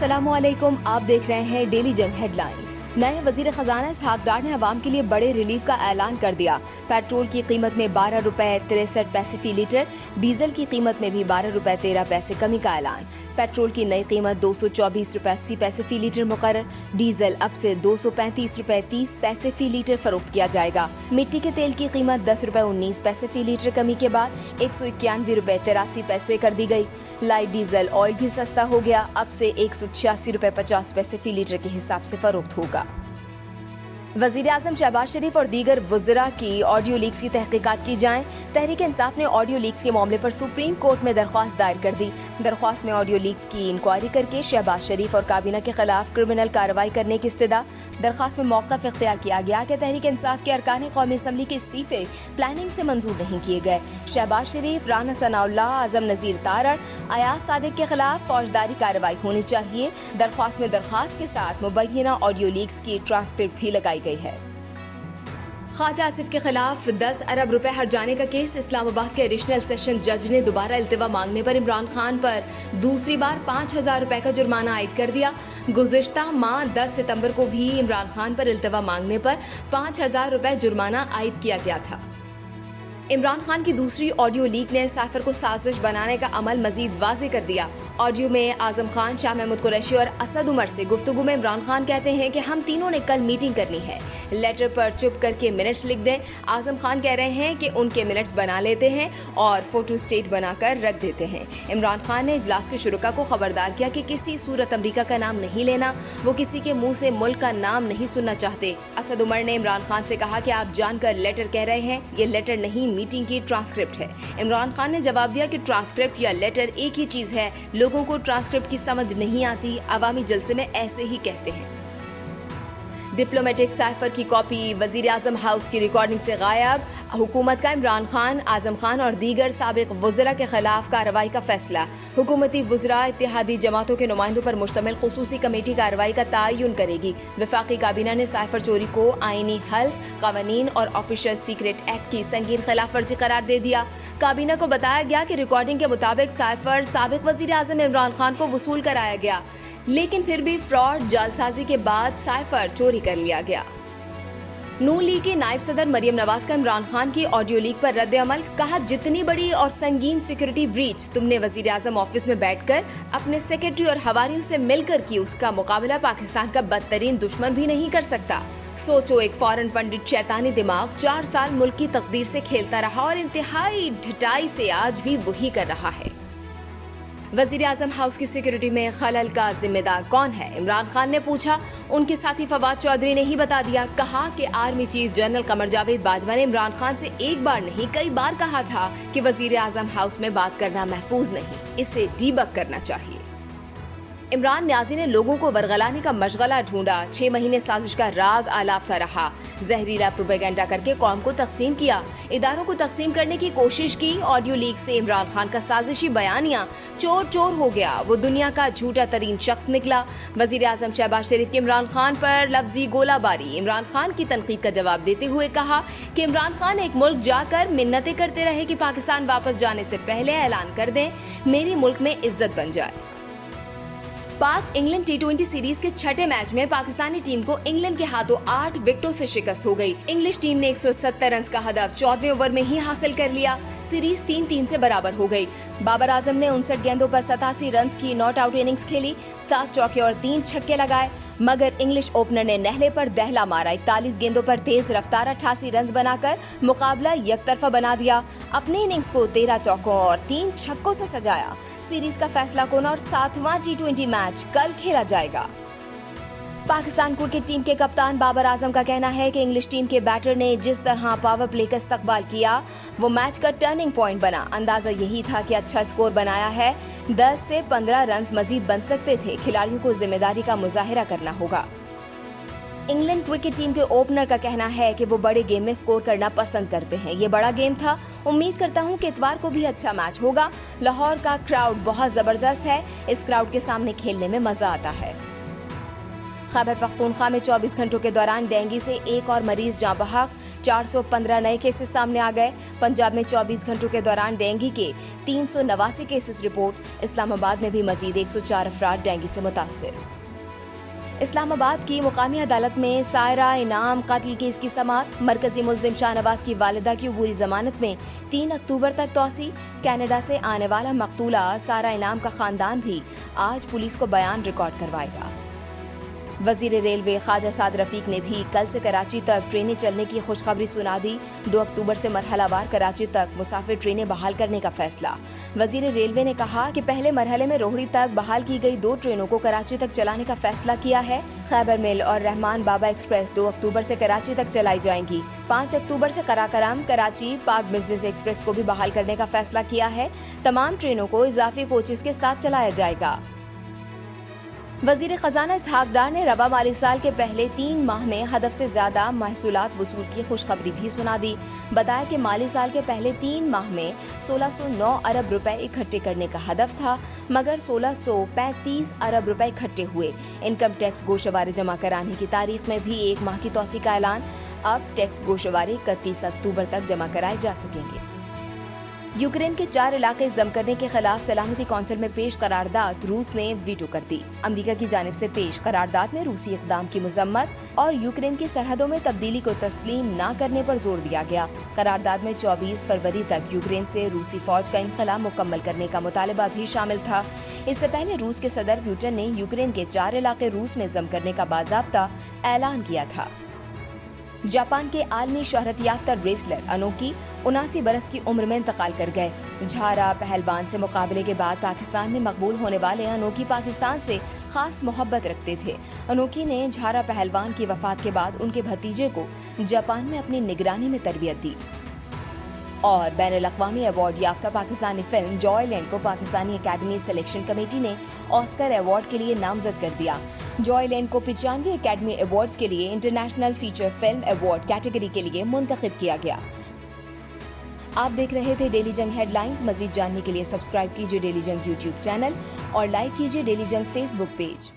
अस्सलाम वालेकुम, आप देख रहे हैं डेली जंग हेडलाइंस। नए वजीर खजाना इसहाक डार ने अवाम के लिए बड़े रिलीफ का ऐलान कर दिया। पेट्रोल की कीमत में 12 रुपए 63 पैसे फी लीटर, डीजल की कीमत में भी 12 रुपए 13 पैसे कमी का ऐलान। पेट्रोल की नई कीमत 224 रुपए 80 पैसे फी लीटर मुकर्रर। डीजल अब से 235 रुपए 30 पैसे फी लीटर फरोख्त किया जाएगा। मिट्टी के तेल की कीमत 10 रुपए 19 पैसे फी लीटर कमी के बाद 191 रुपए 83 पैसे कर दी गई। लाइट डीजल ऑयल भी सस्ता हो गया, अब से 186 रुपए 50 पैसे फी लीटर के हिसाब से फरोख्त होगा। वजीर आजम शहबाज शरीफ और दीगर वुज़रा की ऑडियो लीक्स की तहकीकात की जाएं। तहरीक इंसाफ ने ऑडियो लीक्स के मामले पर सुप्रीम कोर्ट में दरख्वास्त दायर कर दी। दरख्वास्त में ऑडियो लीक्स की इंक्वायरी करके शहबाज शरीफ और काबीना के खिलाफ क्रिमिनल कार्रवाई करने की इस्तदा। दरख्वास्त में मौक़िफ़ इख्तियार किया गया कि तहरीक इंसाफ के अरकान कौमी असम्बली के इस्तीफे प्लानिंग से मंजूर नहीं किए गए। शहबाज शरीफ, राना सनाउल्लाह, आजम नज़ीर तारड़, अयाज सादिक के खिलाफ फौजदारी कार्रवाई होनी चाहिए। दरख्वास्त में दरख्वास्त के साथ मुबैना ऑडियो लीक्स की ट्रांसक्रिप्ट भी लगाई गई है। ख्वाजा आसिफ के खिलाफ 10 अरब रुपए हट जाने का केस। इस्लामाबाद के एडिशनल सेशन जज ने दोबारा इल्तिवा मांगने पर इमरान खान पर दूसरी बार 5,000 रुपए का जुर्माना आयद कर दिया। गुज़िश्ता माह 10 सितंबर को भी इमरान खान पर इल्तिवा मांगने पर 5,000 रुपए जुर्माना आयद किया गया था। इमरान खान की दूसरी ऑडियो लीक ने साइफर को साजिश बनाने का अमल मजीद वाज़े कर दिया। ऑडियो में आजम खान, शाह महमूद कुरैशी और असद उमर से गुफ्तगू में इमरान खान कहते हैं कि हम तीनों ने कल मीटिंग करनी है, लेटर पर चुप करके मिनट्स लिख दें। आजम खान कह रहे हैं कि उनके मिनट्स बना लेते हैं और फोटो स्टेट बनाकर रख देते हैं। इमरान खान ने इजलास के शुरुका को खबरदार किया कि किसी सूरत अमरीका का नाम नहीं लेना, वो किसी के मुंह से मुल्क का नाम नहीं सुनना चाहते। असद उमर ने इमरान खान से कहा कि आप जानकर लेटर कह रहे हैं, ये लेटर नहीं मीटिंग की ट्रांसक्रिप्ट है। इमरान खान ने जवाब दिया कि ट्रांसक्रिप्ट या लेटर एक ही चीज है, लोगों को ट्रांसक्रिप्ट की समझ नहीं आती, अवामी जलसे में ऐसे ही कहते हैं। डिप्लोमेटिक साइफर की कॉपी वजीर आजम हाउस की रिकॉर्डिंग से गायब। हुकूमत का इमरान खान, आजम खान और दीगर साबिक वुज़रा के खिलाफ कार्रवाई का फैसला। हुकूमती वुज़रा इत्तेहादी जमातों के नुमाइंदों पर मुश्तमिल खुसूसी कमेटी कार्रवाई का तयन करेगी। वफाकी काबीना ने साइफर चोरी को आईनी हल्फ, कवानीन और ऑफिशियल सीक्रेट एक्ट की संगीन खिलाफ वर्जी करार दे दिया। काबीना को बताया गया कि रिकॉर्डिंग के मुताबिक साइफर साबिक वजीर आजम इमरान खान को वसूल कराया गया, लेकिन फिर भी फ्रॉड जालसाजी के बाद साइफर चोरी कर लिया गया। नून लीग के नायब सदर मरियम नवाज का इमरान खान की ऑडियो लीक पर रद्द अमल। कहा, जितनी बड़ी और संगीन सिक्योरिटी ब्रीच तुमने वजीर आजम ऑफिस में बैठकर अपने सेक्रेटरी और हवारियों से मिलकर की, उसका मुकाबला पाकिस्तान का बदतरीन दुश्मन भी नहीं कर सकता। सोचो, एक फॉरेन फंडेड शैतानी दिमाग 4 साल मुल्क की तकदीर से खेलता रहा और इंतहाई ढिठाई से आज भी वही कर रहा है। वजीर आजम हाउस की सिक्योरिटी में खलल का जिम्मेदार कौन है? इमरान खान ने पूछा। उनके साथी फवाद चौधरी ने ही बता दिया। कहा कि army chief general Qamar Javed Bajwa ने इमरान खान से एक बार नहीं कई बार कहा था कि वजीर आजम हाउस में बात करना महफूज नहीं, इसे डीबग करना चाहिए। इमरान न्याजी ने लोगों को वरगलाने का मशगला ढूंढा। 6 महीने साजिश का राग आलापता रहा। जहरीला प्रोपेगेंडा करके कौम को तकसीम किया, इदारों को तकसीम करने की कोशिश की। ऑडियो लीक से इमरान खान का साजिशी बयानिया चोर चोर हो गया, वो दुनिया का झूठा तरीन शख्स निकला। वजीर आजम शहबाज शरीफ की इमरान खान पर लफ्जी गोलाबारी। इमरान खान की तनकीद का जवाब देते हुए कहा कि इमरान खान एक मुल्क जाकर मिन्नतें करते रहे कि पाकिस्तान वापस जाने से पहले ऐलान कर दें मेरी मुल्क में इज्जत बन जाए। पाक इंग्लैंड T20 सीरीज के छठे मैच में पाकिस्तानी टीम को इंग्लैंड के हाथों 8 विकेटों से शिकस्त हो गई। इंग्लिश टीम ने 170 रन का हदफ 14वें ओवर में ही हासिल कर लिया। सीरीज 3-3 से बराबर हो गई। बाबर आजम ने 59 गेंदों पर 87 रन की नॉट आउट इनिंग्स खेली, 7 चौके और 3 छक्के लगाए, मगर इंग्लिश ओपनर ने नहले पर दहला मारा। 41 गेंदों पर तेज रफ्तार 88 रन बनाकर मुकाबला यकतरफा बना दिया। अपनी इनिंग्स को 13 चौकों और 3 छक्कों से सजाया। सीरीज का फैसला कौन और 7वां T20 मैच कल खेला जाएगा। पाकिस्तान क्रिकेट टीम के कप्तान बाबर आजम का कहना है कि इंग्लिश टीम के बैटर ने जिस तरह पावर प्ले का इस्तकबाल किया, वो मैच का टर्निंग पॉइंट बना। अंदाजा यही था कि अच्छा स्कोर बनाया है, 10 से 15 रन मजीद बन सकते थे। खिलाड़ियों को जिम्मेदारी का मुजाहिरा करना होगा। इंग्लैंड क्रिकेट टीम के ओपनर का कहना है कि वो बड़े गेम में स्कोर करना पसंद करते हैं। ये बड़ा गेम था, उम्मीद करता हूं कि इतवार को भी अच्छा मैच होगा। लाहौर का क्राउड बहुत जबरदस्त है, इस क्राउड के सामने खेलने में मजा आता है। खैबर पख्तूनख्वा में 24 घंटों के दौरान डेंगू से एक और मरीज जाँ बहक। 415 नए केसेस सामने आ गए। पंजाब में 24 घंटों के दौरान डेंगू के 389 केसेस रिपोर्ट। इस्लामाबाद में भी मजीद 104 अफराद डेंगू से मुतासिर। इस्लामाबाद की मुकामी अदालत में सायरा इनाम कत्ल केस की समाअत। मरकजी मुलजिम शाहनवाज की वालिदा की अबूरी जमानत में 3 अक्टूबर तक तौसी। कनाडा से आने वाला मकतूला सायरा इनाम का खानदान भी आज पुलिस को बयान रिकॉर्ड करवाएगा। वजीर रेलवे ख्वाजा साद रफीक ने भी कल से कराची तक ट्रेनें चलने की खुशखबरी सुना दी। 2 अक्टूबर से मरहलावार कराची तक मुसाफिर ट्रेनें बहाल करने का फैसला। वजीर रेलवे ने कहा कि पहले मरहले में रोहड़ी तक बहाल की गई 2 ट्रेनों को कराची तक चलाने का फैसला किया है। खैबर मिल और रहमान बाबा एक्सप्रेस 2 अक्टूबर से कराची तक चलाई जाएंगी। 5 अक्टूबर से कराकरम कराची पाक बिजनेस एक्सप्रेस को भी बहाल करने का फैसला किया है। तमाम ट्रेनों को इजाफी कोचेस के साथ चलाया जाएगा। वजीर खजाना इसहाक डार ने रवा माली साल के पहले 3 माह में हदफ से ज्यादा महसूलात वसूल की खुशखबरी भी सुना दी। बताया कि माली साल के पहले 3 माह में 1609 अरब रुपए इकट्ठे करने का हदफ था, मगर 1635 अरब रुपए इकट्ठे हुए। इनकम टैक्स गोशवारे जमा कराने की तारीख में भी 1 माह की तौसी का ऐलान। अब टैक्स गोशवारे 31 अक्टूबर तक जमा कराए जा सकेंगे। यूक्रेन के 4 इलाके जम करने के खिलाफ सलामती कौंसिल में पेश करारदाद रूस ने वीटो कर दी। अमेरिका की जानिब से पेश करारदाद में रूसी इक़दाम की मजम्मत और यूक्रेन की सरहदों में तब्दीली को तस्लीम न करने पर जोर दिया गया। करारदाद में 24 फरवरी तक यूक्रेन से रूसी फौज का इनखला मुकम्मल करने का मुतालबा भी शामिल था। इससे पहले रूस के सदर पुतिन ने यूक्रेन के 4 इलाके रूस में जम करने का बाज़ाब्ता ऐलान किया था। जापान के आलमी शोहरत याफ्ता रेसलर अनोकी 79 बरस की उम्र में इंतकाल कर गए। झारा पहलवान से मुकाबले के बाद पाकिस्तान में मकबूल होने वाले अनोकी पाकिस्तान से खास मोहब्बत रखते थे। अनोकी ने झारा पहलवान की वफात के बाद उनके भतीजे को जापान में अपनी निगरानी में तरबियत दी। और बैनुल-अक़वामी अवार्ड याफ्ता पाकिस्तानी फिल्म जॉयलैंड को पाकिस्तानी अकेडमी सिलेक्शन कमेटी ने ऑस्कर अवार्ड के लिए नामजद कर दिया। जॉयलैंड को 95 अकेडमी अवार्ड्स के लिए international feature film award category के लिए मुंतखब किया गया। आप देख रहे थे डेली जंग हेडलाइंस। मजीद जानने के लिए सब्सक्राइब कीजिए डेली जंग यूट्यूब चैनल और लाइक कीजिए डेली जंग फेसबुक पेज।